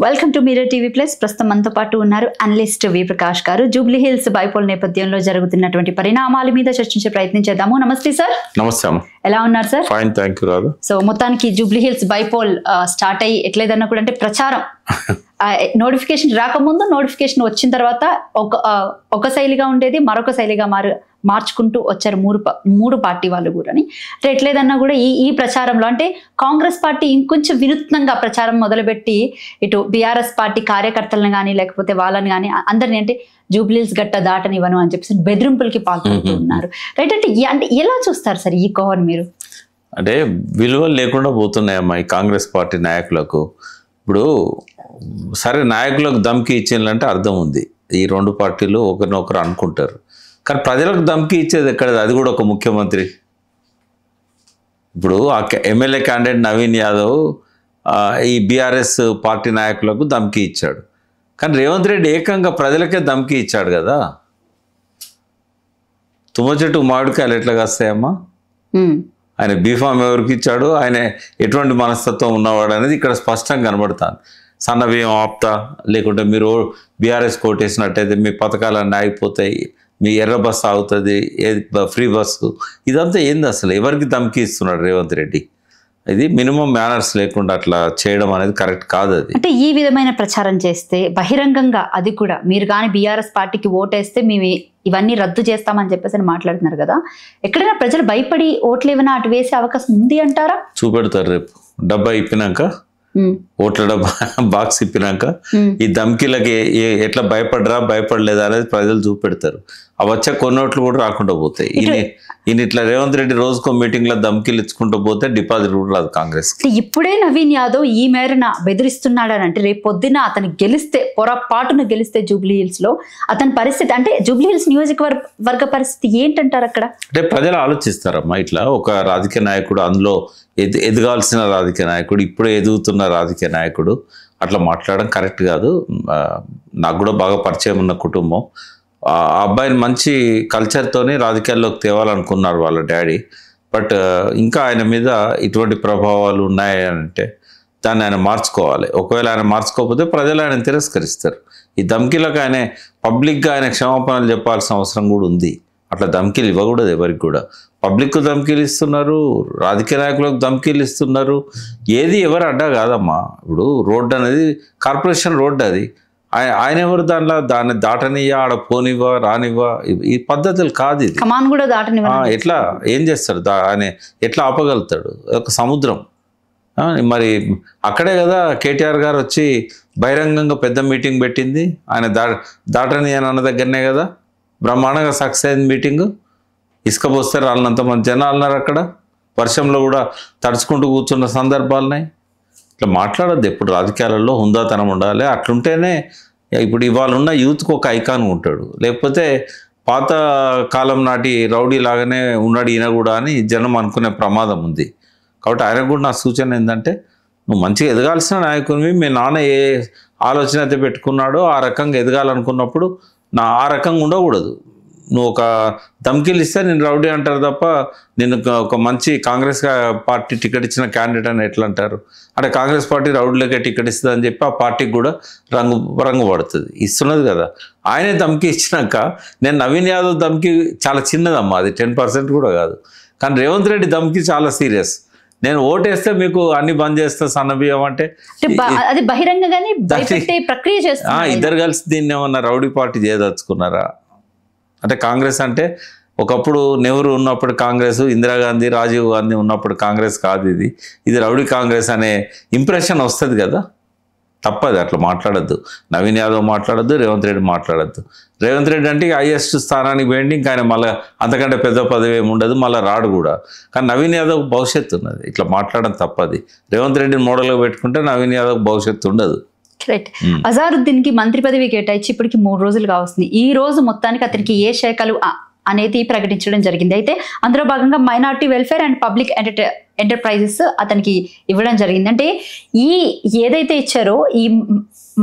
Welcome to mirror TV plus. ప్రస్తుతం మనతో పాటు ఉన్నారు అనలిస్ట్ వి ప్రకాష్ గారు. జూబ్లీ హిల్స్ బైపోల్ నేపథ్యంలో జరుగుతున్నటువంటి పరిణామాల మీద చర్చించే ప్రయత్నం చేద్దాము. నమస్తే సార్. నమస్తే అమ్మ. ఎలా ఉన్నారు సార్? ఫైన్, థ్యాంక్ యూ రాదు. సో మొత్తానికి జూబ్లీ హిల్స్ బైపోల్ స్టార్ట్ అయ్యి ఎట్లేదన్నా కూడా అంటే ప్రచారం నోటిఫికేషన్ రాకముందు, నోటిఫికేషన్ వచ్చిన తర్వాత ఒక శైలిగా ఉండేది, మరొక శైలిగా మార్చుకుంటూ వచ్చారు మూడు పార్టీ వాళ్ళు కూడా. అంటే ఎట్లేదన్నా కూడా ఈ ప్రచారంలో అంటే కాంగ్రెస్ పార్టీ ఇంకొంచెం వినూత్నంగా ప్రచారం మొదలుపెట్టి ఇటు బీఆర్ఎస్ పార్టీ కార్యకర్తలను కానీ లేకపోతే వాళ్ళని కానీ అందరినీ అంటే జూబ్లీహిల్స్ గట్ట దాటనివ్వను అని చెప్పేసి బెదిరింపులకి పాల్పడుతూ ఉన్నారు. రైట్. అంటే ఎలా చూస్తారు సార్ ఈ కోవన్ మీరు? అంటే విలువలు లేకుండా పోతున్నాయమ్మా ఈ కాంగ్రెస్ పార్టీ నాయకులకు. ఇప్పుడు సరే నాయకులకు దమ్కి ఇచ్చేయాలంటే అర్థం ఉంది, ఈ రెండు పార్టీలు ఒకరినొకరు అనుకుంటారు. కానీ ప్రజలకు దమ్కి ఇచ్చేది ఎక్కడ? అది కూడా ఒక ముఖ్యమంత్రి. ఇప్పుడు ఆ ఎమ్మెల్యే క్యాండిడేట్ నవీన్ యాదవ్ ఈ బీఆర్ఎస్ పార్టీ నాయకులకు దమ్కి ఇచ్చాడు. కానీ రేవంత్ రెడ్డి ఏకంగా ప్రజలకే దమ్కి ఇచ్చాడు కదా. తుమ్మ చెట్టు మామిడికాయలు ఎట్లా కాస్తాయమ్మా? ఆయన బీఫామ్ ఎవరికి ఇచ్చాడు, ఆయన ఎటువంటి మనస్తత్వం ఉన్నవాడు అనేది ఇక్కడ స్పష్టంగా కనబడుతుంది. సన్న బియ్యం ఆప్తా, లేకుంటే మీరు బీఆర్ఎస్ కోటేసినట్టయితే మీ పథకాలన్నీ ఆగిపోతాయి, మీ ఎర్ర బస్సు ఆగుతుంది, ఫ్రీ బస్సు, ఇదంతా ఏంది అసలు? ఎవరికి దమ్కి ఇస్తున్నాడు రేవంత్ రెడ్డి? ఇది మినిమం మేనర్స్ లేకుండా అట్లా చేయడం అనేది కరెక్ట్ కాదు. అది అంటే ఈ విధమైన ప్రచారం చేస్తే బహిరంగంగా, అది కూడా మీరు కానీ బీఆర్ఎస్ పార్టీకి ఓటేస్తే మేము ఇవన్నీ రద్దు చేస్తామని చెప్పేసి మాట్లాడుతున్నారు కదా, ఎక్కడైనా ప్రజలు భయపడి ఓట్లు ఏమైనా అటు వేసే అవకాశం ఉంది అంటారా? చూపెడతారు రేపు డబ్బా ఇప్పినాక, ఓట్ల డబ్బా బాక్స్ ఇప్పినాక ఈ దమ్కీలకి ఎట్లా భయపడలేదా అనేది ప్రజలు చూపెడతారు. ఆ వచ్చే కొన్ని ఓట్లు కూడా రాకుండా పోతాయి. ఈయన ఇట్లా రేవంత్ రెడ్డి రోజుకో మీటింగ్ లో దమ్కీలు ఇచ్చుకుంటూ పోతే డిపాజిట్ కూడా రాదు కాంగ్రెస్. ఇప్పుడే నవీన్ యాదవ్ ఈ మేరన బెదిరిస్తున్నాడు అని అంటే రేపు పొద్దున అతను గెలిస్తే, పొరపాటును గెలిస్తే జూబ్లీ హిల్స్ లో అతని పరిస్థితి, అంటే జూబ్లీ హిల్స్ నియోజకవర్గ పరిస్థితి ఏంటంటారు అక్కడ? అంటే ప్రజలు ఆలోచిస్తారమ్మా, ఇట్లా ఒక రాజకీయ నాయకుడు, అందులో ఎదగాల్సిన రాజకీయ నాయకుడు, ఇప్పుడే ఎదుగుతున్న రాజకీయ నాయకుడు అట్లా మాట్లాడడం కరెక్ట్ కాదు. నాకు కూడా బాగా పరిచయం ఉన్న కుటుంబం. ఆ అబ్బాయిని మంచి కల్చర్తోనే రాజకీయాల్లోకి తేవాలనుకున్నారు వాళ్ళ డాడీ. బట్ ఇంకా ఆయన మీద ఇటువంటి ప్రభావాలు ఉన్నాయంటే దాన్ని ఆయన మార్చుకోవాలి. ఒకవేళ ఆయన మార్చుకోకపోతే ప్రజలు ఆయన తిరస్కరిస్తారు. ఈ ధమ్కీలకు ఆయన పబ్లిక్గా ఆయన క్షమాపణలు చెప్పాల్సిన అవసరం కూడా ఉంది. అట్లా ధమ్కీలు ఇవ్వకూడదు ఎవరికి కూడా. పబ్లిక్ ధమ్కీలు ఇస్తున్నారు, రాజకీయ నాయకులకు ధమ్కీలు ఇస్తున్నారు. ఏది ఎవరు అడ్డా కాదమ్మా. ఇప్పుడు రోడ్డు అనేది కార్పొరేషన్ రోడ్డు, అది ఆయన ఎవరు దాన్ని దాటనివ్వ, ఆడ పోనివ్వ, రానివ్వ, ఈ పద్ధతులు కాదు. ఇది కూడా ఎట్లా ఏం చేస్తాడు ఆయన? ఎట్లా ఆపగలుగుతాడు? ఒక సముద్రం. మరి అక్కడే కదా కేటీఆర్ గారు వచ్చి బహిరంగంగా పెద్ద మీటింగ్ పెట్టింది. ఆయన దాటని అన్న దగ్గరనే కదా బ్రహ్మాండంగా సక్సెస్ అయింది మీటింగు. ఇసుక పోస్తే రాళ్ళంత మంది జనాలు ఉన్నారు అక్కడ. వర్షంలో కూడా తడుచుకుంటూ కూర్చున్న సందర్భాలున్నాయి. ఇట్లా మాట్లాడద్దు ఎప్పుడు. రాజకీయాలలో హుందాతనం ఉండాలి. అట్లుంటేనే ఇప్పుడు ఇవాళ ఉన్న యూత్కి ఒక ఐకాన్ ఉంటాడు. లేకపోతే పాత కాలం నాటి రౌడీ లాగానే ఉన్నాడు ఈయన కూడా అని జనం అనుకునే ప్రమాదం ఉంది. కాబట్టి ఆయన కూడా నా సూచన ఏంటంటే, నువ్వు మంచిగా ఎదగాల్సిన నాయకునివి. మీ నాన్న ఏ ఆలోచన అయితే పెట్టుకున్నాడో ఆ రకంగా ఎదగాలనుకున్నప్పుడు ఆ రకంగా ఉండకూడదు. నువ్వు ఒక ధమ్కీలు ఇస్తే నేను రౌడీ అంటారు తప్ప నేను ఒక మంచి కాంగ్రెస్ పార్టీ టికెట్ ఇచ్చిన క్యాండిడేట్ అని ఎట్లా అంటారు? అంటే కాంగ్రెస్ పార్టీ రౌడీలకే టికెట్ ఇస్తుంది అని చెప్పి ఆ పార్టీకి కూడా రంగు పడుతుంది. ఇస్తున్నది కదా. ఆయనే ధమ్కీ ఇచ్చినాక నేను నవీన్ యాదవ్ ధమ్కీ చాలా చిన్నదమ్మా, అది 10% కూడా కాదు. కానీ రేవంత్ రెడ్డి ధమ్కీ చాలా సీరియస్. నేను ఓటేస్తే మీకు అన్ని బంద్ చేస్తా సన్నబియ్యం అంటే ఇద్దరు కలిసి దీన్ని ఏమన్నా రౌడీ పార్టీ చేయదలుచుకున్నారా? అంటే కాంగ్రెస్ అంటే ఒకప్పుడు నెహ్రూ ఉన్నప్పుడు కాంగ్రెస్, ఇందిరాగాంధీ, రాజీవ్ గాంధీ ఉన్నప్పుడు కాంగ్రెస్ కాదు ఇది. ఇది రౌడీ కాంగ్రెస్ అనే ఇంప్రెషన్ వస్తుంది కదా. తప్పదు, అట్లా మాట్లాడద్దు. నవీన్ యాదవ్ మాట్లాడద్దు, రేవంత్ రెడ్డి మాట్లాడద్దు. రేవంత్ రెడ్డి అంటే హైయెస్ట్ స్థానానికి పోయింది, ఇంకా ఆయన మళ్ళీ అంతకంటే పెద్ద పదవి ఏమి ఉండదు, మళ్ళీ రాడు కూడా. కానీ నవీన్ యాదవ్ భవిష్యత్తు ఉన్నది. ఇట్లా మాట్లాడడం తప్పది. రేవంత్ రెడ్డిని మోడల్గా పెట్టుకుంటే నవీన్ యాదవ్ భవిష్యత్తు ఉండదు. రైట్. అజారుద్దీన్ కి మంత్రి పదవి కేటాయించి ఇప్పటికి 3 రోజులు కావస్తుంది. ఈ రోజు మొత్తానికి అతనికి ఏ శాఖలు అనేది ప్రకటించడం జరిగింది. అయితే అందులో భాగంగా minority welfare and public enterprises అతనికి ఇవ్వడం జరిగింది. అంటే ఏదైతే ఇచ్చారో ఈ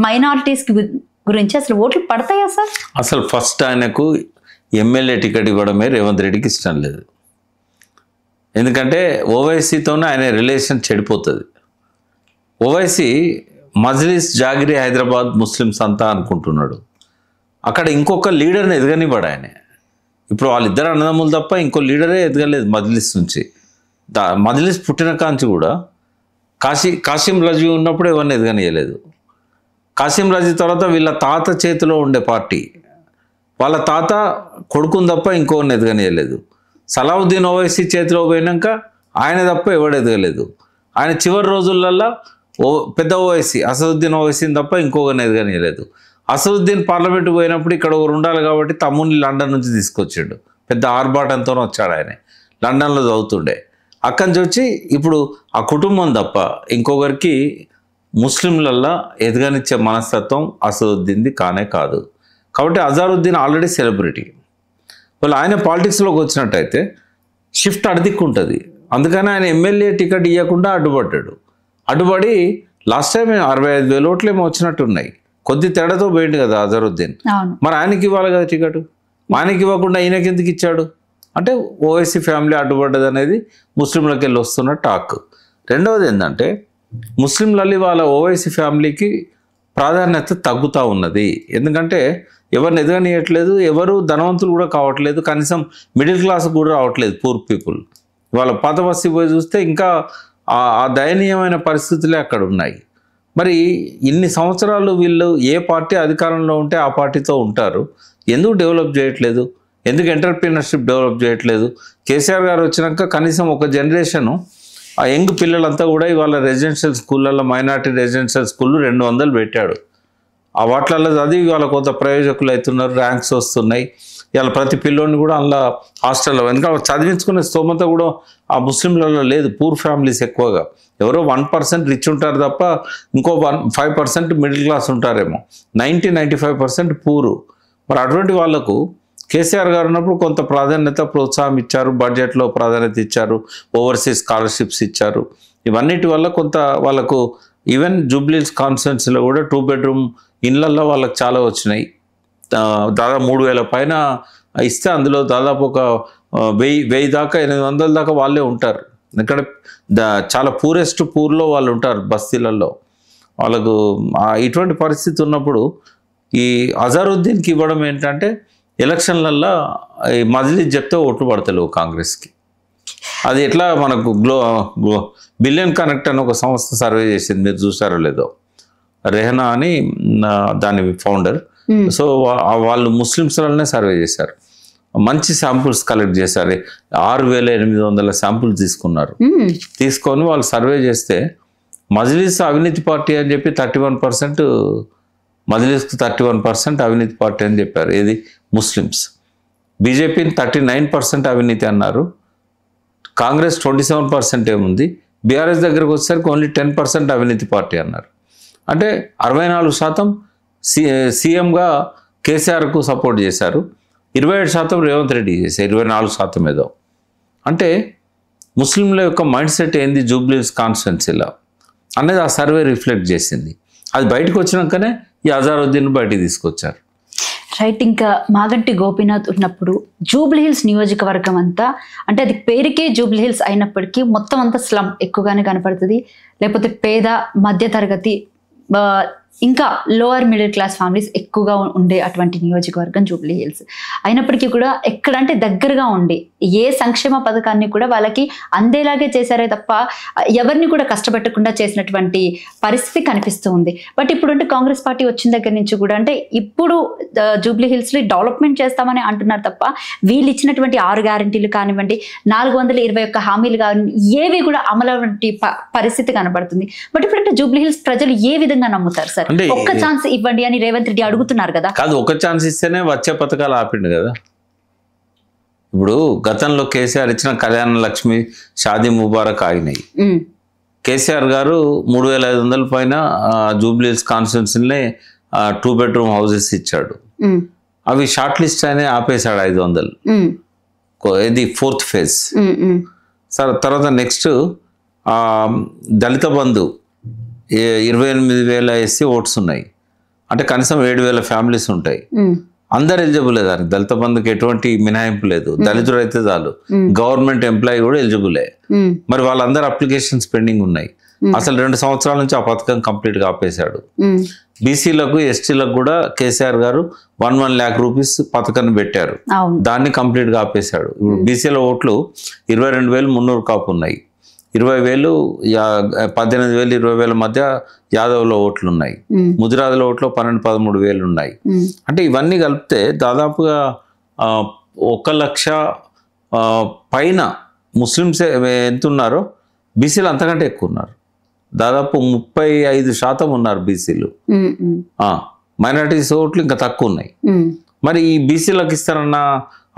మైనారిటీస్ గురించి అసలు ఓట్లు పడతాయా సార్? అసలు ఫస్ట్ ఆయనకు ఎమ్మెల్యే టికెట్ ఇవ్వడమే రేవంత్ రెడ్డికి ఇష్టం లేదు. ఎందుకంటే ఓవైసీతోనే ఆయన రిలేషన్ చెడిపోతుంది. ఓవైసీ మజ్లిస్ జాగిరి హైదరాబాద్ ముస్లిమ్స్ అంతా అనుకుంటున్నాడు. అక్కడ ఇంకొక లీడర్ని ఎదగనివ్వడు ఆయన. ఇప్పుడు వాళ్ళిద్దరు అన్నదమ్ములు తప్ప ఇంకో లీడరే ఎదగలేదు మజ్లిస్ నుంచి. మజ్లిస్ పుట్టిన కాంచి కూడా కాసిం రజీ ఉన్నప్పుడు ఎవరిని ఎదగనియలేదు. కాసిం రజీ తర్వాత వీళ్ళ తాత చేతిలో ఉండే పార్టీ, వాళ్ళ తాత కొడుకుని తప్ప ఇంకోరిని ఎదగనియలేదు. సలావుద్దీన్ ఓవైసీ చేతిలో పోయినాక ఆయన తప్ప ఎవడు ఎదగలేదు. ఆయన చివరి రోజులల్లో పెద్ద ఓవైసీ అసదుద్దీన్ ఓవైసీని తప్ప ఇంకొకరిని ఎదగనియలేదు. అసదుద్దీన్ పార్లమెంట్కి పోయినప్పుడు ఇక్కడ ఒకరు ఉండాలి కాబట్టి తమ్ముని లండన్ నుంచి తీసుకొచ్చాడు. పెద్ద ఆర్భాటంతో వచ్చాడు ఆయన. లండన్లో చదువుతుండే. అక్కడి నుంచి వచ్చి ఇప్పుడు ఆ కుటుంబం తప్ప ఇంకొకరికి ముస్లింలల్లో ఎదగనిచ్చే మనస్తత్వం అసదుద్దీన్ది కానే కాదు. కాబట్టి అజారుద్దీన్ ఆల్రెడీ సెలబ్రిటీ. వాళ్ళు ఆయన పాలిటిక్స్లోకి వచ్చినట్టయితే షిఫ్ట్ అడిదిక్కుంటుంది. అందుకని ఆయన ఎమ్మెల్యే టికెట్ ఇవ్వకుండా అడ్డుపడ్డాడు. అడ్డుపడి లాస్ట్ టైం 65,000 ఓట్లు ఏమో వచ్చినట్టున్నాయి. కొద్ది తేడాతో పోయింది కదా అజరుద్దీన్. మరి ఆయనకి ఇవ్వాలి కదా టికెట్. ఆయనకి ఇవ్వకుండా ఈయనకి ఎందుకు ఇచ్చాడు అంటే ఓవైసీ ఫ్యామిలీ అడ్డుపడ్డది అనేది ముస్లింలకి వెళ్ళి వస్తున్న టాక్. రెండవది ఏంటంటే ముస్లింలలో వాళ్ళ ఓవైసీ ఫ్యామిలీకి ప్రాధాన్యత తగ్గుతూ ఉన్నది. ఎందుకంటే ఎవరిని ఎదగనియట్లేదు, ఎవరు ధనవంతులు కూడా కావట్లేదు, కనీసం మిడిల్ క్లాస్ కూడా రావట్లేదు. పూర్ పీపుల్ వాళ్ళ పాత బస్తీ పోయి చూస్తే ఇంకా ఆ దయనీయమైన పరిస్థితులే అక్కడ ఉన్నాయి. మరి ఇన్ని సంవత్సరాలు వీళ్ళు ఏ పార్టీ అధికారంలో ఉంటే ఆ పార్టీతో ఉంటారు. ఎందుకు డెవలప్ చేయట్లేదు? ఎందుకు ఎంటర్ప్రీనర్షిప్ డెవలప్ చేయట్లేదు? కేసీఆర్ గారు వచ్చినాక కనీసం ఒక జనరేషను ఆ యంగ్ పిల్లలంతా కూడా ఇవాళ రెసిడెన్షియల్ స్కూళ్ళల్లో మైనార్టీ రెసిడెన్షియల్ స్కూళ్ళు 200 పెట్టాడు. ఆ వాటిలలో చదివి ఇవాళ కొంత ప్రయోజకులు అవుతున్నారు, ర్యాంక్స్ వస్తున్నాయి. ఇవాళ ప్రతి పిల్లోని కూడా అందులో హాస్టల్లో, ఎందుకంటే చదివించుకునే స్తోమత కూడా ఆ ముస్లింలలో లేదు. పూర్ ఫ్యామిలీస్ ఎక్కువగా, ఎవరో 1% రిచ్ ఉంటారు తప్ప ఇంకో 5% మిడిల్ క్లాస్ ఉంటారేమో. 90-95% పూరు. మరి అటువంటి వాళ్లకు కేసీఆర్ గారు ఉన్నప్పుడు కొంత ప్రాధాన్యత ప్రోత్సాహం ఇచ్చారు, బడ్జెట్లో ప్రాధాన్యత ఇచ్చారు, ఓవర్సీస్ స్కాలర్షిప్స్ ఇచ్చారు. ఇవన్నిటి వల్ల కొంత వాళ్ళకు ఈవెన్ జూబ్లీహిల్స్ కాన్స్టిట్యున్సీలో కూడా 2 బెడ్రూమ్ ఇళ్ళల్లో వాళ్ళకి చాలా వచ్చినాయి. దాదాపు 3,000 పైన ఇస్తే అందులో దాదాపు ఒక 1000 దాకా 800 దాకా వాళ్ళే ఉంటారు. ఇక్కడ చాలా పూరెస్ట్ పూర్లో వాళ్ళు ఉంటారు బస్తీలలో. వాళ్ళకు ఇటువంటి పరిస్థితి ఉన్నప్పుడు ఈ అజారుద్దీన్కి ఇవ్వడం ఏంటంటే ఎలక్షన్లల్లో ఈ మజ్లిస్ చెప్తే ఓట్లు పడతలేవు కాంగ్రెస్కి. అది ఎట్లా మనకు బిలియన్ కనెక్ట్ అని ఒక సంస్థ సర్వే చేసింది, మీరు చూసారో లేదో. రెహనా అని దాని ఫౌండర్. సో వాళ్ళు ముస్లిమ్స్లనే సర్వే చేశారు. మంచి శాంపుల్స్ కలెక్ట్ చేశారు. 6,800 శాంపుల్స్ తీసుకున్నారు. తీసుకొని వాళ్ళు సర్వే చేస్తే మజ్లిస్ అవినీతి పార్టీ అని చెప్పి 31%, మజ్లిస్కు 31% అవినీతి పార్టీ అని చెప్పారు. ఏది ముస్లిమ్స్. బీజేపీని 39% అవినీతి అన్నారు. కాంగ్రెస్ 27% ఏముంది. బీఆర్ఎస్ దగ్గరకు వచ్చేసరికి ఓన్లీ 10% అవినీతి పార్టీ అన్నారు. అంటే 64% సీఎంగా కేసీఆర్కు సపోర్ట్ చేశారు, 27% రేవంత్ రెడ్డి చేశారు, 24% ఏదో. అంటే ముస్లింల యొక్క మైండ్ సెట్ ఏంది జూబ్లీహిల్స్ కాన్స్టిట్యున్సీలో అనేది ఆ సర్వే రిఫ్లెక్ట్ చేసింది. అది బయటకు వచ్చినాకనే ఈ అజారుద్దీన్ బయటికి తీసుకొచ్చారు. రైట్. ఇంకా మాగంటి గోపీనాథ్ ఉన్నప్పుడు జూబ్లీహిల్స్ నియోజకవర్గం అంతా, అంటే అది పేరుకే జూబ్లీహిల్స్ అయినప్పటికీ మొత్తం అంతా స్లమ్ ఎక్కువగానే కనపడుతుంది. లేకపోతే పేద మధ్యతరగతి ఇంకా లోవర్ మిడిల్ క్లాస్ ఫ్యామిలీస్ ఎక్కువగా ఉండే అటువంటి నియోజకవర్గం జూబ్లీహిల్స్. అయినప్పటికీ కూడా ఎక్కడంటే దగ్గరగా ఉండి ఏ సంక్షేమ పథకాన్ని కూడా వాళ్ళకి అందేలాగే చేశారే తప్ప ఎవరిని కూడా కష్టపెట్టకుండా చేసినటువంటి పరిస్థితి కనిపిస్తూ ఉంది. బట్ ఇప్పుడు అంటే కాంగ్రెస్ పార్టీ వచ్చిన దగ్గర నుంచి కూడా అంటే ఇప్పుడు జూబ్లీహిల్స్ని డెవలప్మెంట్ చేస్తామని అంటున్నారు తప్ప వీళ్ళు ఇచ్చినటువంటి 6 గ్యారంటీలు కానివ్వండి, 421 హామీలు కానివ్వండి, ఏవి కూడా అమలవంటి పరిస్థితి కనబడుతుంది. బట్ ఇప్పుడంటే జూబ్లీహిల్స్ ప్రజలు ఏ విధంగా నమ్ముతారు సార్? ఒక్క ఛాన్స్ ఇవ్వండి అని రేవంత్ రెడ్డి అడుగుతున్నారు కదా. కాదు, ఒక ఛాన్స్ ఇస్తేనే వచ్చే పథకాలు ఆపిండు కదా. ఇప్పుడు గతంలో కేసీఆర్ ఇచ్చిన కళ్యాణ లక్ష్మి, షాదీ ముబారక్ ఆగినాయి. కేసీఆర్ గారు 3,500 పైన జూబ్లీహిల్స్ కాన్స్టిట్యున్సీనే 2 బెడ్రూమ్ హౌసెస్ ఇచ్చాడు. అవి షార్ట్ లిస్ట్ అయినా ఆపేశాడు 500. ఇది 4th ఫేజ్. తర్వాత నెక్స్ట్ దళిత బంధు 28,000 ఎస్సీ ఓట్స్ ఉన్నాయి. అంటే కనీసం 7,000 ఫ్యామిలీస్ ఉంటాయి. అందరు ఎలిజిబులే దానికి. దళిత బంధుకి ఎటువంటి మినహాయింపు లేదు. దళితుడు అయితే చాలు. గవర్నమెంట్ ఎంప్లాయీ కూడా ఎలిజిబులే. మరి వాళ్ళందరూ అప్లికేషన్స్ పెండింగ్ ఉన్నాయి. అసలు 2 సంవత్సరాల నుంచి ఆ పథకం కంప్లీట్గా ఆపేశాడు. బీసీలకు ఎస్టీలకు కూడా కేసీఆర్ గారు 1 lakh rupees పథకాన్ని పెట్టారు. దాన్ని కంప్లీట్గా ఆపేశాడు. ఇప్పుడు బీసీల ఓట్లు 22,300 కాపు ఉన్నాయి. 20,000 18,000 20,000 మధ్య యాదవ్లో ఓట్లు ఉన్నాయి. ముదిరాజుల ఓట్లు 12-13,000 ఉన్నాయి. అంటే ఇవన్నీ కలిపితే దాదాపుగా 1 లక్ష పైన ముస్లిమ్స్ ఎంత ఉన్నారో బీసీలు అంతకంటే ఎక్కువ ఉన్నారు. దాదాపు 35% ఉన్నారు బీసీలు. మైనారిటీస్ ఓట్లు ఇంకా తక్కువ ఉన్నాయి. మరి ఈ బీసీలకు ఇస్తారన్న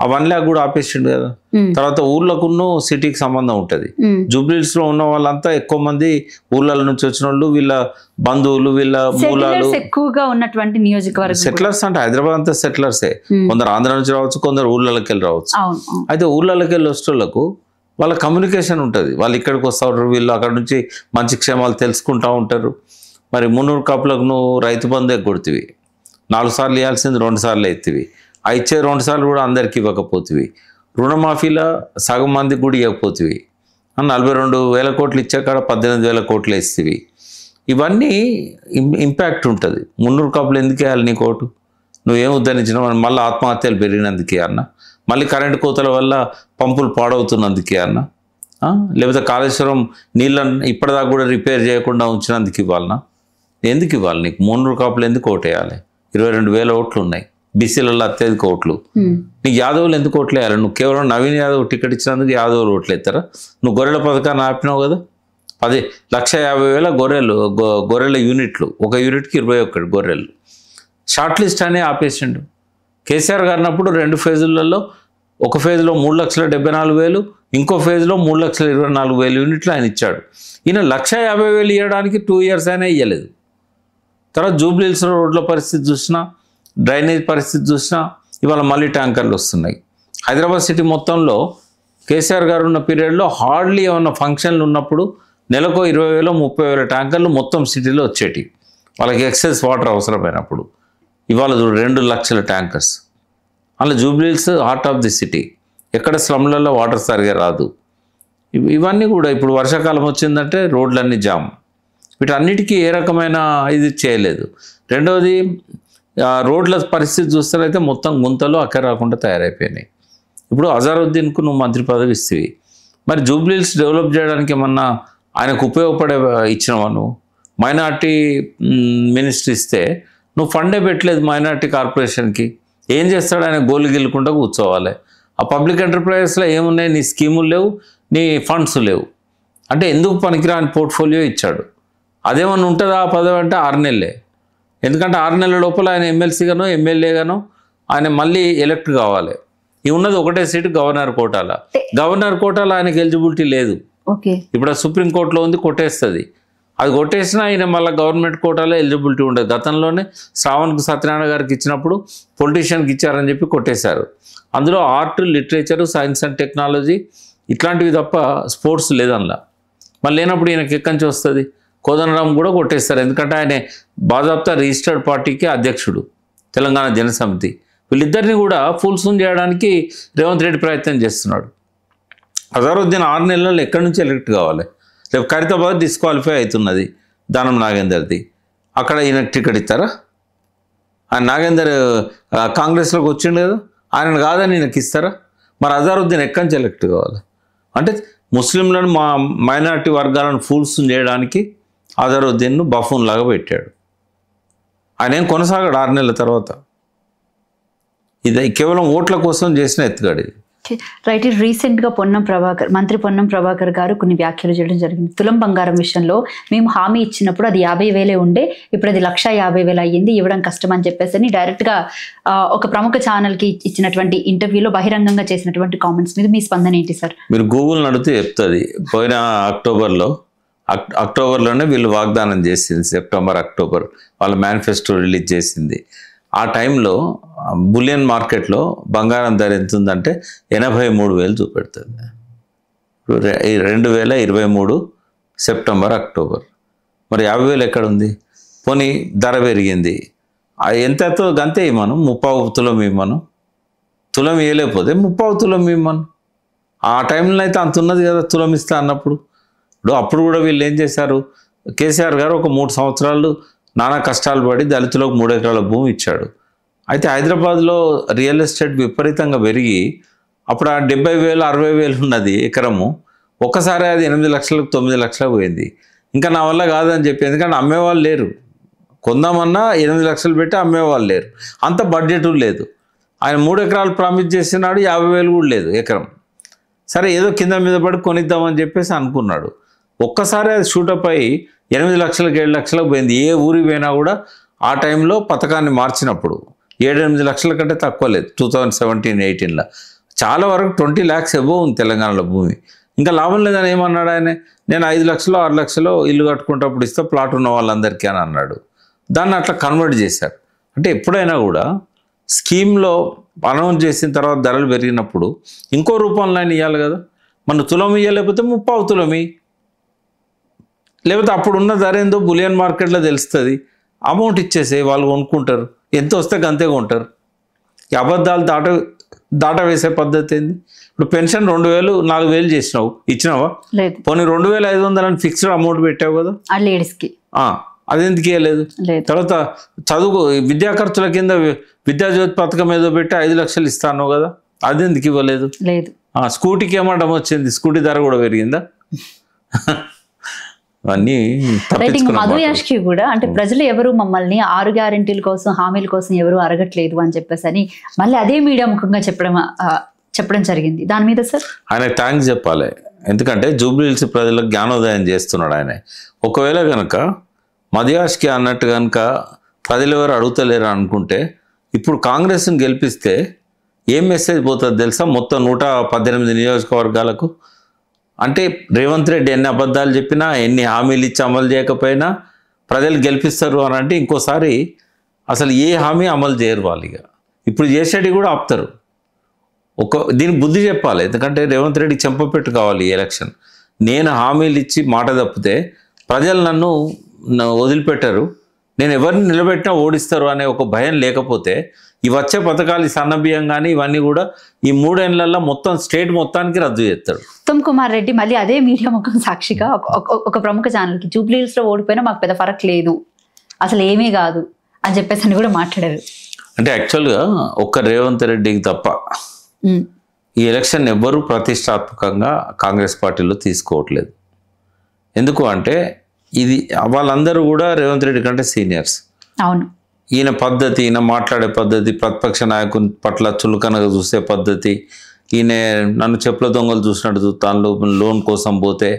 ఆ 1 lakh కూడా ఆపేసిండు కదా. తర్వాత ఊర్లకున్న సిటీకి సంబంధం ఉంటుంది. జూబ్లీహిల్స్ లో ఉన్న వాళ్ళంతా ఎక్కువ మంది ఊర్ల నుంచి వచ్చిన వాళ్ళు, వీళ్ళ బంధువులు, వీళ్ళ మూలాలు ఎక్కువగా ఉన్నటువంటి నియోజకవర్గం. సెటిలర్స్ అంటే హైదరాబాద్ అంతా సెటిలర్సే. కొందరు ఆంధ్ర నుంచి రావచ్చు, కొందరు ఊర్లకి వెళ్ళి రావచ్చు. అయితే ఊర్లకి వెళ్ళి వచ్చేళ్ళకు వాళ్ళ కమ్యూనికేషన్ ఉంటుంది. వాళ్ళు ఇక్కడికి వస్తారు, వీళ్ళు అక్కడ నుంచి మంచి క్షేమాలు తెలుసుకుంటూ ఉంటారు. మరి 300 కాపులకు నువ్వు రైతు బంధు ఎగ్గొడుతుంది. 4 సార్లు ఇవ్వాల్సింది 2 సార్లు ఎత్తివి. ఆ ఇచ్చే 2 సార్లు కూడా అందరికి ఇవ్వకపోతివి. రుణమాఫీలో సగం మందికి కూడా ఇవ్వకపోతివి. 42,000 కోట్లు ఇచ్చే కాడ 18,000 కోట్లు వేస్తేవి. ఇవన్నీ ఇంపాక్ట్ ఉంటుంది. 300 కాపులు ఎందుకు వేయాలి నీ కోటు? నువ్వేం ఉద్ధరించినావు? మళ్ళీ ఆత్మహత్యలు పెరిగినందుకే అన్న, మళ్ళీ కరెంటు కోతల వల్ల పంపులు పాడవుతున్నందుకే అన్న, లేకపోతే కాళేశ్వరం నీళ్ళని ఇప్పటిదాకా కూడా రిపేర్ చేయకుండా ఉంచినందుకు ఇవ్వాలన్నా? ఎందుకు ఇవ్వాలి నీకు? 300 కాపులు ఎందుకు ఓటేయాలి? 22,000 ఓట్లు ఉన్నాయి. బీసీలలో అత్యధిక ఓట్లు. నీకు యాదవులు ఎందుకు ఓట్లు వేయాలి? నువ్వు కేవలం నవీన్ యాదవ్ టికెట్ ఇచ్చినందుకు యాదవులు ఓట్లు ఎత్తారా? నువ్వు గొర్రెల పథకాన్ని ఆపినావు కదా. 1,50,000 గొర్రెల యూనిట్లు, ఒక యూనిట్కి 21 గొర్రెలు. షార్ట్ లిస్ట్ అనే ఆపేసిండు. కేసీఆర్ గారినప్పుడు 2 ఫేజులలో, ఒక ఫేజ్లో 3,74,000, ఇంకో ఫేజ్లో 3,24,000 యూనిట్లు ఆయన ఇచ్చాడు. ఈయన 1,50,000 ఇవ్వడానికి 2 years అయినా ఇవ్వలేదు. తర్వాత జూబ్లీహిల్స్ రోడ్ల పరిస్థితి చూసినా, డ్రైనేజ్ పరిస్థితి చూసినా ఇవాళ మళ్ళీ ట్యాంకర్లు వస్తున్నాయి. హైదరాబాద్ సిటీ మొత్తంలో కేసీఆర్ గారు ఉన్న పీరియడ్లో హార్డ్లీ ఏమన్నా ఫంక్షన్లు ఉన్నప్పుడు నెలకు 20,000-30,000 ట్యాంకర్లు మొత్తం సిటీలో వచ్చేటి. వాళ్ళకి ఎక్సెస్ వాటర్ అవసరమైనప్పుడు. ఇవాళ 2 లక్షల ట్యాంకర్స్. అలా Jubilee Hills heart of the city. ఎక్కడ స్లమ్లలో వాటర్ సరిగా రాదు. ఇవన్నీ కూడా ఇప్పుడు వర్షాకాలం వచ్చిందంటే రోడ్లన్నీ జామ్. వీటన్నిటికీ ఏ రకమైన ఇది చేయలేదు. రెండవది, రోడ్ల పరిస్థితి చూస్తారైతే మొత్తం గుంతలు అక్కడ రాకుండా తయారైపోయినాయి. ఇప్పుడు అజారుద్దీన్కు నువ్వు మంత్రి పదవి ఇస్తేవి, మరి జూబ్లీహిల్స్ డెవలప్ చేయడానికి ఏమన్నా ఆయనకు ఉపయోగపడే ఇచ్చినావా? నువ్వు మైనార్టీ మినిస్ట్రీ ఇస్తే నువ్వు ఫండే పెట్టలేదు మైనార్టీ కార్పొరేషన్కి. ఏం చేస్తాడు ఆయన? గోలు గిల్లుకుంటూ కూర్చోవాలి. ఆ పబ్లిక్ ఎంటర్ప్రైజెస్లో ఏమున్నాయి? నీ స్కీములు లేవు, నీ ఫండ్స్ లేవు. అంటే ఎందుకు పనికిరాని పోర్ట్ఫోలియో ఇచ్చాడు. అదేమన్నా ఉంటుందా ఆ పదవి అంటే 6 నెలలే. ఎందుకంటే 6 నెలల లోపల ఆయన ఎమ్మెల్సీగానో ఎమ్మెల్యేగానో ఆయన మళ్ళీ ఎలక్ట్ కావాలి. ఈ ఉన్నది ఒకటే సీటు గవర్నర్ కోటాల. గవర్నర్ కోటాల ఆయనకి ఎలిజిబిలిటీ లేదు. ఇప్పుడు సుప్రీంకోర్టులో ఉంది, కొట్టేస్తుంది. అది కొట్టేసినా ఆయన మళ్ళీ గవర్నమెంట్ కోటాలో ఎలిజిబిలిటీ ఉండదు. గతంలోనే శ్రావణ్కు సత్యనారాయణ గారికి ఇచ్చినప్పుడు పొలిటీషియన్కి ఇచ్చారని చెప్పి కొట్టేశారు. అందులో art, literature, science and technology ఇట్లాంటివి తప్ప స్పోర్ట్స్ లేదనలా. మళ్ళీ లేనప్పుడు ఈయనకి ఎక్కడి నుంచి వస్తుంది? కోదండరాం కూడా కొట్టేస్తారు. ఎందుకంటే ఆయన బాజాప్తా రిజిస్టర్డ్ పార్టీకి అధ్యక్షుడు, తెలంగాణ జనసమితి. వీళ్ళిద్దరిని కూడా ఫుల్సూన్ చేయడానికి రేవంత్ రెడ్డి ప్రయత్నం చేస్తున్నాడు. అజారుద్దీన్ 6 నెలల్లో ఎక్కడి నుంచి ఎలక్ట్ కావాలి? రేపు ఖైరతాబాద్ డిస్క్వాలిఫై అవుతున్నది దానం నాగేందర్ది. అక్కడ ఈయనకు టికెట్ ఇస్తారా? ఆయన నాగేందర్ కాంగ్రెస్లోకి వచ్చిండు కదా, ఆయన కాదని ఈయనకి ఇస్తారా? మరి అజారుద్దీన్ ఎక్కడి నుంచి ఎలక్ట్ కావాలి? అంటే ముస్లింలను, మైనారిటీ వర్గాలను ఫూల్స్ చేయడానికి అజారుద్దీన్ను బఫూన్ లాగా పెట్టాడు. ఆయన ఏం కొనసాగాడు 6 నెలల తర్వాత. ఇది కేవలం ఓట్ల కోసం చేసిన ఎత్తుగాడు ఇది. రైట్. రీసెంట్గా మంత్రి పొన్నం ప్రభాకర్ గారు కొన్ని వ్యాఖ్యలు చేయడం జరిగింది. తులం బంగారం విషయంలో మేము హామీ ఇచ్చినప్పుడు అది 50,000 ఉండే, ఇప్పుడు అది 1,50,000 అయ్యింది, ఇవ్వడం కష్టం అని చెప్పేసి డైరెక్ట్గా ఒక ప్రముఖ ఛానల్కి ఇచ్చినటువంటి ఇంటర్వ్యూలో బహిరంగంగా చేసినటువంటి కామెంట్స్ మీద మీ స్పందన ఏంటి సార్? మీరు గూగుల్ నడితే చెప్తుంది. పోయిన అక్టోబర్లోనే వీళ్ళు వాగ్దానం చేసింది. సెప్టెంబర్, అక్టోబర్ వాళ్ళ మేనిఫెస్టో రిలీజ్ చేసింది. ఆ టైంలో బులియన్ మార్కెట్లో బంగారం ధర ఎంత ఉందంటే 83,000 చూపెడుతుంది. 2023 సెప్టెంబర్, అక్టోబర్. మరి 50,000 ఎక్కడ ఉంది? పోనీ ధర పెరిగింది, ఎంతతో గంతే ఇవ్వను. 30 తులం ఇవ్వను. తులం ఇవ్వలేకపోతే 30 తులం ఇవ్వను. ఆ టైంలో అయితే అంత ఉన్నది కదా తులం ఇస్తా అన్నప్పుడు. ఇప్పుడు అప్పుడు కూడా వీళ్ళు ఏం చేశారు, కేసీఆర్ గారు ఒక 3 సంవత్సరాలు నానా కష్టాలు పడి దళితులకు 3 ఎకరాల భూమి ఇచ్చాడు. అయితే హైదరాబాద్లో రియల్ ఎస్టేట్ విపరీతంగా పెరిగి అప్పుడు ఆ 70,000 60,000 ఉన్నది ఎకరము, ఒక్కసారి అది 8 లక్షలకు 9 లక్షలకు పోయింది. ఇంకా నా వల్ల కాదని చెప్పి, ఎందుకంటే అమ్మేవాళ్ళు లేరు, కొందామన్నా 8 లక్షలు పెట్టి అమ్మేవాళ్ళు లేరు, అంత బడ్జెట్ లేదు. ఆయన 3 ఎకరాలు ప్రామిస్ చేసినాడు, 50,000 కూడా లేదు ఎకరం. సరే ఏదో కింద మీద పడి కొనిద్దామని చెప్పేసి అనుకున్నాడు. ఒక్కసారి అది షూటప్ అయ్యి 8 లక్షలకు 7 లక్షలకు పోయింది. ఏ ఊరికి పోయినా కూడా ఆ టైంలో పథకాన్ని మార్చినప్పుడు 7-8 లక్షల కంటే తక్కువ లేదు. 2017-18లో చాలా వరకు 20 lakhs అబోవ్ ఉంది తెలంగాణలో భూమి. ఇంకా లాభం లేదని ఏమన్నాడు ఆయన, నేను 5 లక్షలు 6 లక్షలు ఇల్లు కట్టుకుంటప్పుడు ఇస్తే ప్లాట్ ఉన్న వాళ్ళందరికీ అని అన్నాడు. దాన్ని అట్లా కన్వర్ట్ చేశారు. అంటే ఎప్పుడైనా కూడా స్కీమ్లో అనౌన్స్ చేసిన తర్వాత ధరలు పెరిగినప్పుడు ఇంకో రూపంలో ఆయన ఇవ్వాలి కదా. మన తులం ఇవ్వలేకపోతే 30 తులమి, లేకపోతే అప్పుడున్న ధర ఏందో బులియన్ మార్కెట్లో తెలుస్తుంది, అమౌంట్ ఇచ్చేసే వాళ్ళు కొనుక్కుంటారు, ఎంత వస్తే అంతే కొంటారు. ఈ అబద్ధాలు దాట వేసే పద్ధతి ఏంది? ఇప్పుడు పెన్షన్ 2,000 4,000 చేసినావు, ఇచ్చినావా? పోనీ 2,500 అని ఫిక్స్డ్ అమౌంట్ పెట్టావు కదా లేడీస్కి, అది ఎందుకు ఇవ్వలేదు? తర్వాత చదువు విద్యా ఖర్చుల కింద విద్యాజ్యోతి పథకం ఏదో పెట్టి 5 లక్షలు ఇస్తాను కదా, అది ఎందుకు ఇవ్వలేదు? స్కూటీకి ఏమంటాం వచ్చింది, స్కూటీ ధర కూడా పెరిగిందా? అన్నీ మధు యాష్కి కూడా అంటే ప్రజలు ఎవరు మమ్మల్ని 6 గ్యారెంటీల కోసం హామీల కోసం ఎవరు అడగట్లేదు అని చెప్పేసి అని మళ్ళీ అదే మీడియా ముఖంగా చెప్పడం జరిగింది. దాని మీద సార్ ఆయన థ్యాంక్స్ చెప్పాలి, ఎందుకంటే జూబ్లీహిల్స్ ప్రజలకు జ్ఞానోదయం చేస్తున్నాడు ఆయన. ఒకవేళ కనుక మధు యాష్కి అన్నట్టు కనుక ప్రజలు ఎవరు అడుగుతలేరు అనుకుంటే ఇప్పుడు కాంగ్రెస్ని గెలిపిస్తే ఏం మెసేజ్ పోతుంది తెలుసా మొత్తం 118 నియోజకవర్గాలకు? అంటే రేవంత్ రెడ్డి ఎన్ని అబద్ధాలు చెప్పినా, ఎన్ని హామీలు ఇచ్చి అమలు చేయకపోయినా ప్రజలు గెలిపిస్తారు అని అంటే ఇంకోసారి అసలు ఏ హామీ అమలు చేయరు వాళ్ళు. ఇక ఇప్పుడు చేసేటి కూడా ఆపుతారు. దీనికి బుద్ధి చెప్పాలి, ఎందుకంటే రేవంత్ రెడ్డి చెంపపెట్టు కావాలి ఈ ఎలక్షన్. నేను హామీలు ఇచ్చి మాట తప్పితే ప్రజలు నన్ను వదిలిపెట్టారు, నేను ఎవరిని నిలబెట్టినా ఓడిస్తారు అనే ఒక భయం లేకపోతే ఈ వచ్చే పథకాలు సన్నబియ్యం కానీ ఇవన్నీ కూడా ఈ 3 ఏళ్లలో మొత్తం స్టేట్ మొత్తానికి రద్దు చేస్తాడు. ఉత్తమ్ కుమార్ రెడ్డి మళ్ళీ అదే మీడియా ముఖం సాక్షిగా ఒక ప్రముఖ ఛానల్కి జూబ్లీహిల్స్లో ఓడిపోయినా మాకు పెద్ద ఫరక్ లేదు, అసలు ఏమీ కాదు అని చెప్పేసి అని కూడా మాట్లాడారు. అంటే యాక్చువల్గా ఒక్క రేవంత్ రెడ్డికి తప్ప ఈ ఎలక్షన్ ఎవ్వరూ ప్రతిష్టాత్మకంగా కాంగ్రెస్ పార్టీలో తీసుకోవట్లేదు. ఎందుకు అంటే ఇది వాళ్ళందరూ కూడా రేవంత్ రెడ్డి కంటే సీనియర్స్. అవును, ఈయన పద్ధతి, ఈయన మాట్లాడే పద్ధతి, ప్రతిపక్ష నాయకుని పట్ల చులకనగా చూసే పద్ధతి, ఈయన నన్ను చెప్పుల దొంగలు చూసినట్టు చూస్తాను, లోన్ కోసం పోతే,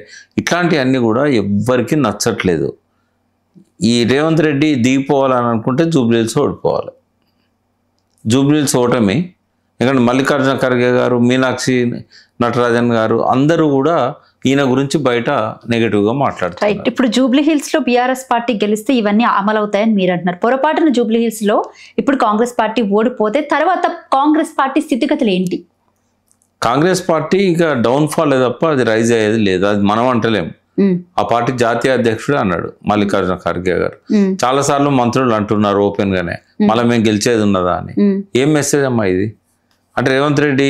ఇట్లాంటివన్నీ కూడా ఎవ్వరికి నచ్చట్లేదు. ఈ రేవంత్ రెడ్డి దిగిపోవాలని అనుకుంటే జూబ్లీహిల్స్ ఓడిపోవాలి. జూబ్లీహిల్స్ ఓటమి, ఎందుకంటే మల్లికార్జున ఖర్గే గారు, మీనాక్షి నటరాజన్ గారు అందరూ కూడా ఈయన గురించి బయట నెగటివ్గా మాట్లాడుతారు. ఇప్పుడు జూబ్లీహిల్స్లో బీఆర్ఎస్ పార్టీ గెలిస్తే ఇవన్నీ అమలవుతాయని మీరు అంటున్నారు. పొరపాటున జూబ్లీహిల్స్లో ఇప్పుడు కాంగ్రెస్ పార్టీ ఓడిపోతే తర్వాత కాంగ్రెస్ పార్టీ స్థితిగతులు ఏంటి? కాంగ్రెస్ పార్టీ ఇక డౌన్ఫాల్ తప్ప అది రైజ్ అయ్యేది లేదు, అది మనం అంటలేము. ఆ పార్టీ జాతీయ అధ్యక్షుడే అన్నాడు మల్లికార్జున ఖర్గే గారు. చాలాసార్లు మంత్రులు అంటున్నారు ఓపెన్ గానే, మళ్ళీ మేము గెలిచేది ఉన్నదా అని. ఏం మెసేజ్ అమ్మా ఇది? అంటే రేవంత్ రెడ్డి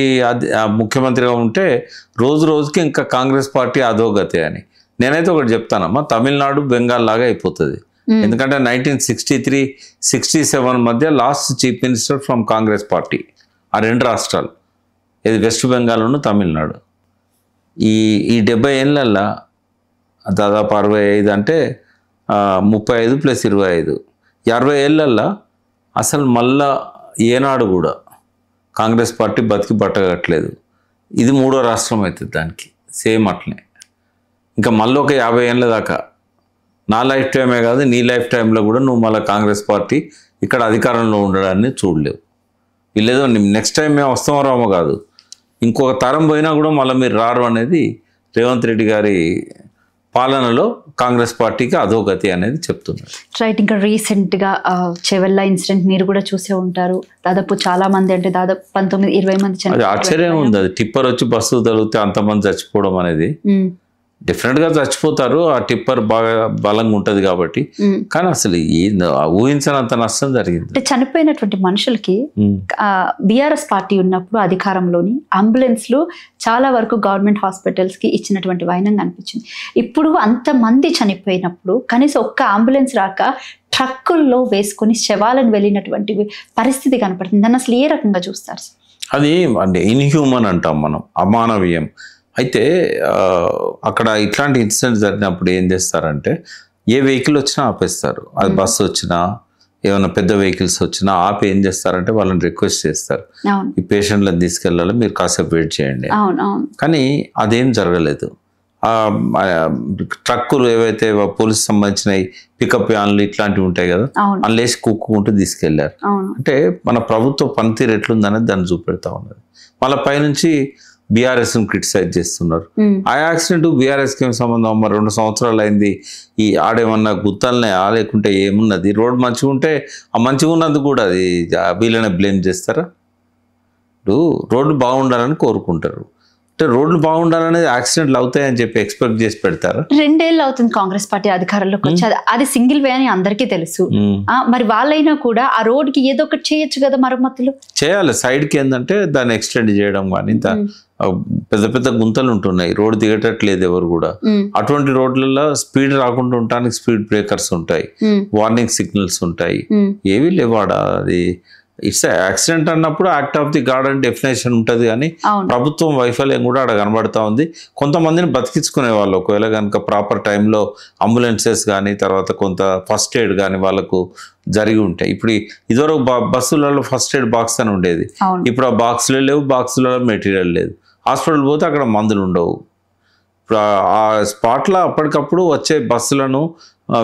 ముఖ్యమంత్రిగా ఉంటే రోజు రోజుకి ఇంకా కాంగ్రెస్ పార్టీ అధోగతి అని. నేనైతే ఒకటి చెప్తానమ్మా, తమిళనాడు బెంగాల్ లాగా అయిపోతుంది. ఎందుకంటే 1963-67 మధ్య last chief minister from Congress party ఆ 2 రాష్ట్రాలు, ఇది వెస్ట్ బెంగాల్ తమిళనాడు. ఈ 70 ఏళ్ళల్లో దాదాపు 65 అంటే 35 + 25 60 ఏళ్ళల్లో అసలు మళ్ళా ఏనాడు కూడా కాంగ్రెస్ పార్టీ బతికి బట్టగట్లేదు. ఇది 3వ రాష్ట్రం అవుతుంది దానికి, సేమ్ అట్లనే. ఇంకా మళ్ళీ ఒక 50 ఏళ్ళ దాకా నా లైఫ్ టైమే కాదు నీ లైఫ్ టైంలో కూడా నువ్వు మళ్ళీ కాంగ్రెస్ పార్టీ ఇక్కడ అధికారంలో ఉండడాన్ని చూడలేవు. వీళ్ళేదో నెక్స్ట్ టైం మేము వస్తామో రామో కాదు, ఇంకొక తరం పోయినా కూడా మళ్ళీ మీరు రారు అనేది రేవంత్ రెడ్డి గారి పాలనలో కాంగ్రెస్ పార్టీకి అధోగతి అనేది చెప్తున్నారు. రైట్. ఇంకా రీసెంట్గా చెవెళ్ళ ఇన్సిడెంట్ మీరు కూడా చూసే ఉంటారు. దాదాపు చాలా మంది, అంటే దాదాపు 19-20 మంది అది ఆశ్చర్యం ఉంది. అది టిప్పర్ వచ్చి బస్సు తగిలితే అంతమంది చచ్చిపోవడం అనేది డెఫినెట్గా చచ్చిపోతారు, ఆ టిప్పర్ బాగా బలంగా ఉంటుంది కాబట్టి. కానీ అసలు ఊహించనంత నష్టం జరిగింది. అంటే చనిపోయినటువంటి మనుషులకి బీఆర్ఎస్ పార్టీ ఉన్నప్పుడు అధికారంలోని అంబులెన్స్లు చాలా వరకు గవర్నమెంట్ హాస్పిటల్స్కి ఇచ్చినటువంటి వైనంగా అనిపించింది. ఇప్పుడు అంతమంది చనిపోయినప్పుడు కనీసం ఒక్క అంబులెన్స్ రాక ట్రక్కుల్లో వేసుకొని శవాలను వెళ్ళినటువంటి పరిస్థితి కనపడుతుంది. దాన్ని అసలు ఏ రకంగా చూస్తారు? అది అంటే ఇన్హ్యూమన్ అంటాం మనం, అమానవీయం. అయితే అక్కడ ఇట్లాంటి ఇన్సిడెంట్స్ జరిగినప్పుడు ఏం చేస్తారంటే ఏ వెహికల్ వచ్చినా ఆపేస్తారు. అది బస్సు వచ్చినా ఏమైనా పెద్ద వెహికల్స్ వచ్చినా ఆపి ఏం చేస్తారంటే వాళ్ళని రిక్వెస్ట్ చేస్తారు, ఈ పేషెంట్లను తీసుకెళ్ళాలి, మీరు కాసేపు వెయిట్ చేయండి. కానీ అదేం జరగలేదు. ట్రక్కులు ఏవైతే పోలీసు సంబంధించినవి పికప్ వ్యాన్లు ఇట్లాంటివి ఉంటాయి కదా, అందులేసి కుక్కుంటూ తీసుకెళ్లారు. అంటే మన ప్రభుత్వ పనితీరు ఎట్లుందనేది దాన్ని చూపెడతా ఉన్నది. మళ్ళీ పైనుంచి బీఆర్ఎస్ క్రిటిసైజ్ చేస్తున్నారు. ఆ యాక్సిడెంట్ బీఆర్ఎస్కి ఏం సంబంధం? మరి 2 సంవత్సరాలు అయింది. ఈ ఆడేమన్నా గుత్తాలనే లేకుంటే ఏమున్నది? రోడ్ మంచిగా ఉంటే ఆ మంచిగా ఉన్నందుకు కూడా అది వీళ్ళనే బ్లేమ్ చేస్తారా? ఇప్పుడు రోడ్లు బాగుండాలని కోరుకుంటారు. అంటే రోడ్లు బాగుండాలనేది యాక్సిడెంట్లు అవుతాయని చెప్పి ఎక్స్పెక్ట్ చేసి పెడతారా? 2 ఏళ్ళు అవుతుంది కాంగ్రెస్ పార్టీ అధికారంలోకి వచ్చి. అది సింగిల్ వే అని అందరికీ తెలుసు. మరి వాళ్ళైనా కూడా ఆ రోడ్కి ఏదో ఒకటి చేయొచ్చు కదా, మరమ్మతులు చేయాలి. సైడ్కి ఏంటంటే దాన్ని ఎక్స్టెండ్ చేయడం కానీ, పెద్ద పెద్ద గుంతలు ఉంటున్నాయి, రోడ్ దిగేటట్లేదు ఎవరు కూడా. అటువంటి రోడ్లలో స్పీడ్ రాకుండా ఉండడానికి స్పీడ్ బ్రేకర్స్ ఉంటాయి, వార్నింగ్ సిగ్నల్స్ ఉంటాయి, ఏవి లేవాడ. అది ఇట్స్ యాక్సిడెంట్ అన్నప్పుడు యాక్ట్ ఆఫ్ ది గాడ్ అని డెఫినేషన్ ఉంటుంది. కానీ ప్రభుత్వం వైఫల్యం కూడా అక్కడ కనబడతా ఉంది. కొంతమందిని బతికించుకునే వాళ్ళు ఒకవేళ కనుక ప్రాపర్ టైంలో అంబులెన్సెస్ కానీ తర్వాత కొంత ఫస్ట్ ఎయిడ్ కానీ వాళ్ళకు జరిగి ఉంటాయి. ఇప్పుడు ఇదివరకు బస్సులలో ఫస్ట్ ఎయిడ్ బాక్స్ అని ఉండేది, ఇప్పుడు ఆ బాక్సులు లేవు, బాక్సులలో మెటీరియల్ లేదు. హాస్పిటల్ పోతే అక్కడ మందులు ఉండవు. ఇప్పుడు ఆ స్పాట్లో అప్పటికప్పుడు వచ్చే బస్సులను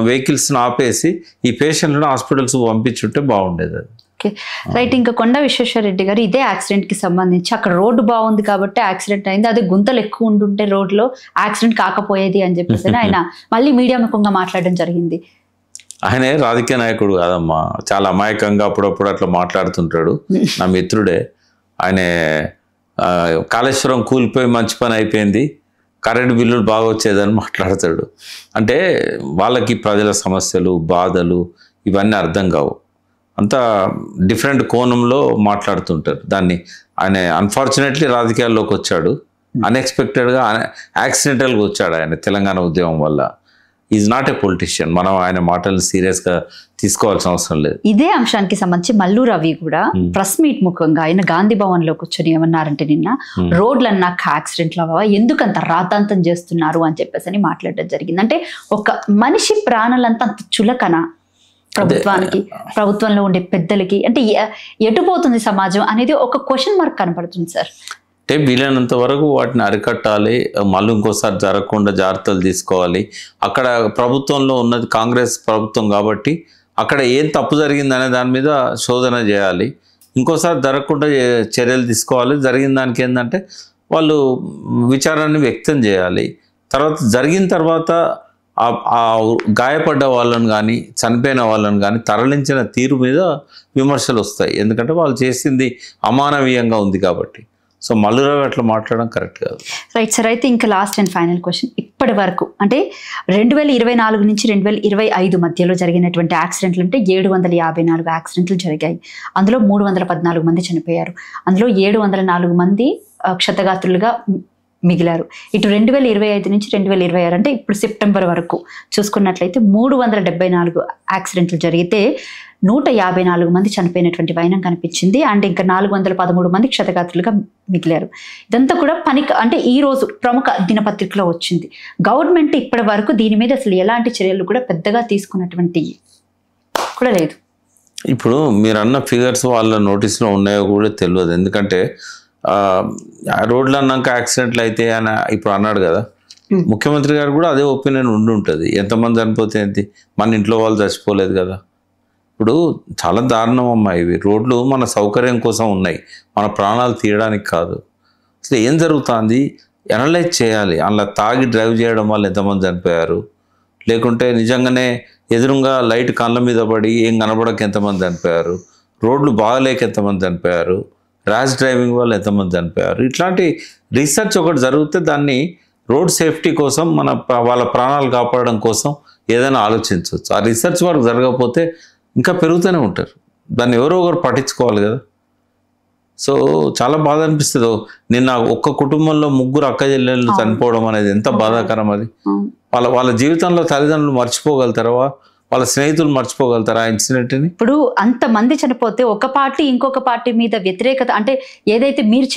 వెహికల్స్ను ఆపేసి ఈ పేషెంట్లను హాస్పిటల్స్ పంపించుంటే బాగుండేది. అది ఓకే, రైట్. ఇంకా కొండ విశ్వేశ్వరరెడ్డి గారు ఇదే యాక్సిడెంట్కి సంబంధించి అక్కడ రోడ్డు బాగుంది కాబట్టి యాక్సిడెంట్ అయింది, అదే గుంతలు ఎక్కువ ఉంటుంటే రోడ్లో యాక్సిడెంట్ కాకపోయేది అని చెప్పేసి ఆయన మళ్ళీ మీడియా ముఖంగా మాట్లాడడం జరిగింది. ఆయనే రాజకీయ నాయకుడు కాదమ్మా, చాలా అమాయకంగా అప్పుడప్పుడు అట్లా మాట్లాడుతుంటాడు. నా మిత్రుడే. ఆయన కాళేశ్వరం కూలిపోయి మంచి పని అయిపోయింది, కరెంటు బిల్లులు బాగా వచ్చేదని మాట్లాడతాడు. అంటే వాళ్ళకి ప్రజల సమస్యలు బాధలు ఇవన్నీ అర్థం కావు, అంతా డిఫరెంట్ కోణంలో మాట్లాడుతుంటారు. దాన్ని ఆయన అన్ఫార్చునేట్లీ రాజకీయాల్లోకి వచ్చాడు, అన్ఎక్స్పెక్టెడ్గా యాక్సిడెంటల్గా వచ్చాడు ఆయన తెలంగాణ ఉద్యమం వల్ల. Is not a politician. మనం ఆయన మాటలను సీరియస్గా తీసుకోవాల్సిన అవసరం లేదు. ఇదే అంశానికి సంబంధించి మల్లు రవి కూడా ప్రెస్ మీట్ ముఖంగా ఆయన గాంధీ భవన్ లో కూర్చొని ఏమన్నారంటే నిన్న రోడ్లు అన్నాక యాక్సిడెంట్లు అవ్వవా, ఎందుకంత రాతాంతం చేస్తున్నారు అని చెప్పేసి అని మాట్లాడడం జరిగింది. అంటే ఒక మనిషి ప్రాణాలంతా అంత చులకన ప్రభుత్వానికి, ప్రభుత్వంలో ఉండే పెద్దలకి, అంటే ఎటుపోతుంది సమాజం అనేది ఒక క్వశ్చన్ మార్క్ కనపడుతుంది సార్. అంటే వీలైనంత వరకు వాటిని అరికట్టాలి, మళ్ళీ ఇంకోసారి జరగకుండా జాగ్రత్తలు తీసుకోవాలి. అక్కడ ప్రభుత్వంలో ఉన్నది కాంగ్రెస్ ప్రభుత్వం కాబట్టి అక్కడ ఏం తప్పు జరిగిందనే దాని మీద శోధన చేయాలి, ఇంకోసారి జరగకుండా చర్యలు తీసుకోవాలి. జరిగిన దానికి ఏంటంటే వాళ్ళు విచారాన్ని వ్యక్తం చేయాలి. తర్వాత జరిగిన తర్వాత ఆ గాయపడ్డ వాళ్ళని కానీ చనిపోయిన వాళ్ళని కానీ తరలించిన తీరు మీద విమర్శలు వస్తాయి, ఎందుకంటే వాళ్ళు చేసింది అమానవీయంగా ఉంది కాబట్టి. సో మల్లురావు అట్లా మాట్లాడడం కరెక్ట్ కాదు. Right sir. అయితే ఇంకా లాస్ట్ అండ్ ఫైనల్ క్వశ్చన్, ఇప్పటి వరకు అంటే 2024 నుంచి 2025 మధ్యలో జరిగినటువంటి యాక్సిడెంట్లు అంటే 754 యాక్సిడెంట్లు జరిగాయి. అందులో 314 మంది చనిపోయారు. అందులో 704 మంది క్షతగాత్రులుగా మిగిలారు. ఇటు 2025 నుంచి 2026 అంటే ఇప్పుడు సెప్టెంబర్ వరకు చూసుకున్నట్లయితే 374 యాక్సిడెంట్లు జరిగితే 154 మంది చనిపోయినటువంటి వైనం కనిపించింది. అండ్ ఇంకా 413 మంది క్షతగాత్రులుగా మిగిలారు. ఇదంతా కూడా అంటే ఈ రోజు ప్రముఖ దినపత్రికలో వచ్చింది. గవర్నమెంట్ ఇప్పటి వరకు దీని మీద అసలు ఎలాంటి చర్యలు కూడా పెద్దగా తీసుకున్నటువంటి కూడా లేదు. ఇప్పుడు మీరు అన్న ఫిగర్స్ వాళ్ళ నోటీస్లో ఉన్నాయో కూడా తెలియదు, ఎందుకంటే రోడ్లు అన్నాక యాక్సిడెంట్లు అయితే అని ఇప్పుడు అన్నాడు కదా, ముఖ్యమంత్రి గారు కూడా అదే ఒపీనియన్ ఉండి ఉంటుంది. ఎంతమంది చనిపోతే ఏంటి, మన ఇంట్లో వాళ్ళు చచ్చిపోలేదు కదా. ఇప్పుడు చాలా దారుణం అమ్మా ఇవి. రోడ్లు మన సౌకర్యం కోసం ఉన్నాయి, మన ప్రాణాలు తీయడానికి కాదు. అసలు ఏం జరుగుతుంది అనలైజ్ చేయాలి. అలా తాగి డ్రైవ్ చేయడం వల్ల ఎంతమంది చనిపోయారు, లేకుంటే నిజంగానే ఎదురుగా లైట్ కళ్ళ మీద పడి ఏం కనబడక ఎంతమంది చనిపోయారు, రోడ్లు బాగలేక ఎంతమంది చనిపోయారు, ర్యాష్ డ్రైవింగ్ వల్ల ఎంతమంది చనిపోయారు. ఇట్లాంటి రీసెర్చ్ ఒకటి జరిగితే దాన్ని రోడ్ సేఫ్టీ కోసం వాళ్ళ ప్రాణాలు కాపాడడం కోసం ఏదైనా ఆలోచించవచ్చు. ఆ రీసెర్చ్ వర్క్ జరగకపోతే ఇంకా పెరుగుతూనే ఉంటారు. దాన్ని ఎవరో ఒకరు పట్టించుకోవాలి కదా. సో చాలా బాధ అనిపిస్తుంది. నిన్న ఒక్క కుటుంబంలో 3 అక్క చెల్లెళ్ళు చనిపోవడం అనేది ఎంత బాధాకరం. అది వాళ్ళ జీవితంలో తల్లిదండ్రులు మర్చిపోగలుగుతారా, వాళ్ళ స్నేహితులు మర్చిపోగలుగుతారా ఆ ఇన్సిడెంట్ని? ఇప్పుడు అంతమంది చనిపోతే ఒక పార్టీ ఇంకొక పార్టీ మీద వ్యతిరేకత, అంటే ఏదైతే మీరు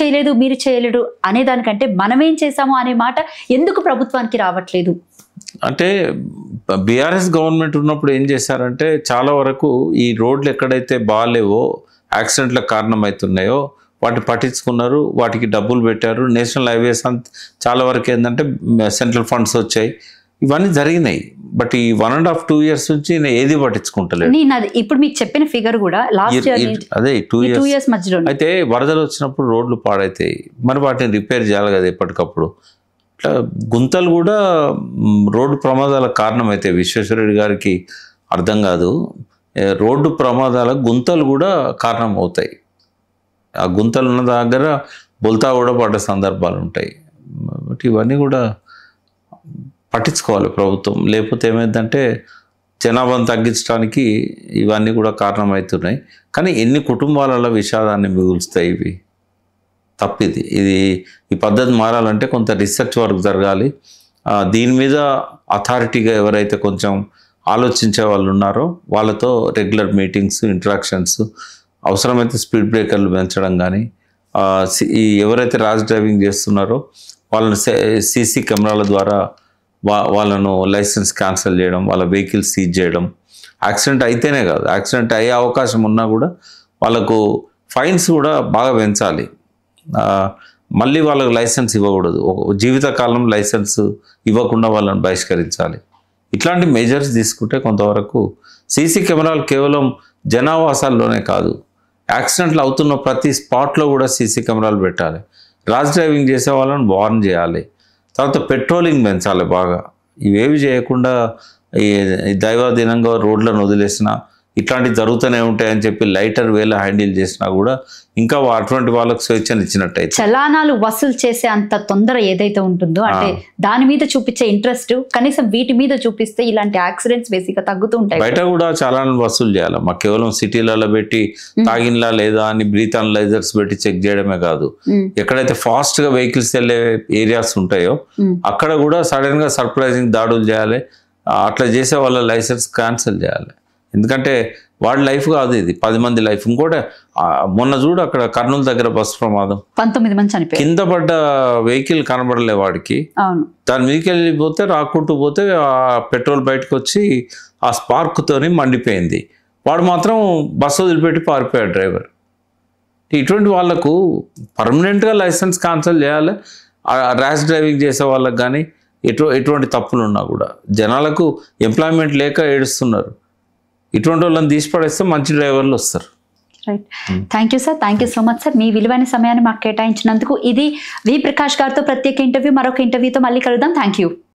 చేయలేడు అనే దానికంటే మనమేం చేశాము అనే మాట ఎందుకు ప్రభుత్వానికి రావట్లేదు? అంటే బీఆర్ఎస్ గవర్నమెంట్ ఉన్నప్పుడు ఏం చేశారంటే చాలా వరకు ఈ రోడ్లు ఎక్కడైతే బాగాలేవో, యాక్సిడెంట్లకు కారణమవుతున్నాయో వాటిని పట్టించుకున్నారు, వాటికి డబ్బులు పెట్టారు. నేషనల్ హైవేస్ చాలా వరకు ఏంటంటే సెంట్రల్ ఫండ్స్ వచ్చాయి, ఇవన్నీ జరిగినాయి. బట్ ఈ 1.5-2 years నుంచి ఏది పట్టించుకుంటలేదు. ఇప్పుడు మీకు చెప్పిన ఫిగర్ కూడా లాస్ట్ అదే 2 years మధ్యలో. అయితే వరదలు వచ్చినప్పుడు రోడ్లు పాడైతాయి, మరి వాటిని రిపేర్ చేయాలి కదా ఎప్పటికప్పుడు. ఇట్లా గుంతలు కూడా రోడ్డు ప్రమాదాలకు కారణమవుతాయి. విశ్వేశ్వరరెడ్డి గారికి అర్థం కాదు, రోడ్డు ప్రమాదాలకు గుంతలు కూడా కారణం అవుతాయి. ఆ గుంతలు ఉన్న దగ్గర బొల్తా కూడా పడ్డ సందర్భాలు ఉంటాయి. బట్ ఇవన్నీ కూడా పట్టించుకోవాలి ప్రభుత్వం. లేకపోతే ఏమైందంటే జనాభాను తగ్గించడానికి ఇవన్నీ కూడా కారణమవుతున్నాయి. కానీ ఎన్ని కుటుంబాలలో విషాదాన్ని మిగులుస్తాయి ఇవి. తప్పిది ఈ పద్ధతి మారాలంటే కొంత రీసెర్చ్ వర్క్ జరగాలి. దీని మీద అథారిటీగా ఎవరైతే కొంచెం ఆలోచించే వాళ్ళు ఉన్నారో వాళ్ళతో రెగ్యులర్ మీటింగ్స్, ఇంటరాక్షన్స్, అవసరమైతే స్పీడ్ బ్రేకర్లు పెంచడం కానీ, ఎవరైతే ర్యాష్ డ్రైవింగ్ చేస్తున్నారో వాళ్ళని సీసీ కెమెరాల ద్వారా వాళ్ళను లైసెన్స్ క్యాన్సిల్ చేయడం, వాళ్ళ వెహికల్ సీజ్ చేయడం. యాక్సిడెంట్ అయితేనే కాదు, యాక్సిడెంట్ అయ్యే అవకాశం ఉన్నా కూడా వాళ్ళకు ఫైన్స్ కూడా బాగా పెంచాలి. మళ్ళీ వాళ్ళకు లైసెన్స్ ఇవ్వకూడదు, జీవితకాలం లైసెన్స్ ఇవ్వకుండా వాళ్ళని బహిష్కరించాలి. ఇట్లాంటి మెజర్స్ తీసుకుంటే కొంతవరకు సీసీ కెమెరాలు కేవలం జనావాసాల్లోనే కాదు, యాక్సిడెంట్లు అవుతున్న ప్రతి స్పాట్లో కూడా సీసీ కెమెరాలు పెట్టాలి. ర్యాష్ డ్రైవింగ్ చేసే వాళ్ళని వార్న్ చేయాలి. తర్వాత పెట్రోలింగ్ పెంచాలి బాగా. ఇవేవి చేయకుండా ఈ దైవాధీనంగా రోడ్లను వదిలేసిన ఇట్లాంటివి జరుగుతూనే ఉంటాయని చెప్పి లైటర్ వేలా హ్యాండిల్ చేసినా కూడా ఇంకా అటువంటి వాళ్ళకు స్వేచ్ఛను ఇచ్చినట్టయితే. చలానాలు వసూలు చేసే అంత తొందర ఏదైతే ఉంటుందో, అంటే దాని మీద చూపించే ఇంట్రెస్ట్ కనీసం వీటి మీద చూపిస్తే ఇలాంటి యాక్సిడెంట్స్ బేసిక్గా తగ్గుతూ ఉంటాయి. బయట కూడా చలానాలు వసూలు చేయాలి. మా కేవలం సిటీలలో పెట్టి తాగిన్లా లేదా అని బ్రీత్ అనలైజర్స్ పెట్టి చెక్ చేయడమే కాదు, ఎక్కడైతే ఫాస్ట్ గా వెహికల్స్ వెళ్ళే ఏరియాస్ ఉంటాయో అక్కడ కూడా సడన్ గా సర్ప్రైజింగ్ దాడులు చేయాలి. అట్లా చేసే వాళ్ళ లైసెన్స్ క్యాన్సిల్ చేయాలి. ఎందుకంటే వాడి లైఫ్ కాదు ఇది, 10 మంది లైఫ్. ఇంకోటి మొన్న చూడు అక్కడ కర్నూలు దగ్గర బస్సు ప్రమాదం, 19 మంది చనిపోయారు. కింద పడ్డ వెహికల్ కనబడలే వాడికి, దాని మీదకి వెళ్ళిపోతే రాకుంటూ పోతే ఆ పెట్రోల్ బయటకు వచ్చి ఆ స్పార్క్తోని మండిపోయింది. వాడు మాత్రం బస్సు వదిలిపెట్టి పారిపోయాడు డ్రైవర్. ఇటువంటి వాళ్లకు పర్మనెంట్గా లైసెన్స్ క్యాన్సిల్ చేయాలి. ర్యాష్ డ్రైవింగ్ చేసే వాళ్ళకి కానీ ఎటువంటి తప్పులు ఉన్నా కూడా జనాలకు ఎంప్లాయ్మెంట్ లేక ఏడుస్తున్నారు. ఇటువంటి వాళ్ళని తీసి పడేస్తే మంచి డ్రైవర్లు వస్తారు. Right, thank you sir, thank you so much sir. మీ విలువైన సమయాన్ని మాకు కేటాయించినందుకు. ఇది వి ప్రకాష్ గారితో ప్రత్యేక ఇంటర్వ్యూ. మరొక ఇంటర్వ్యూతో మళ్ళీ కలుద్దాం. Thank you.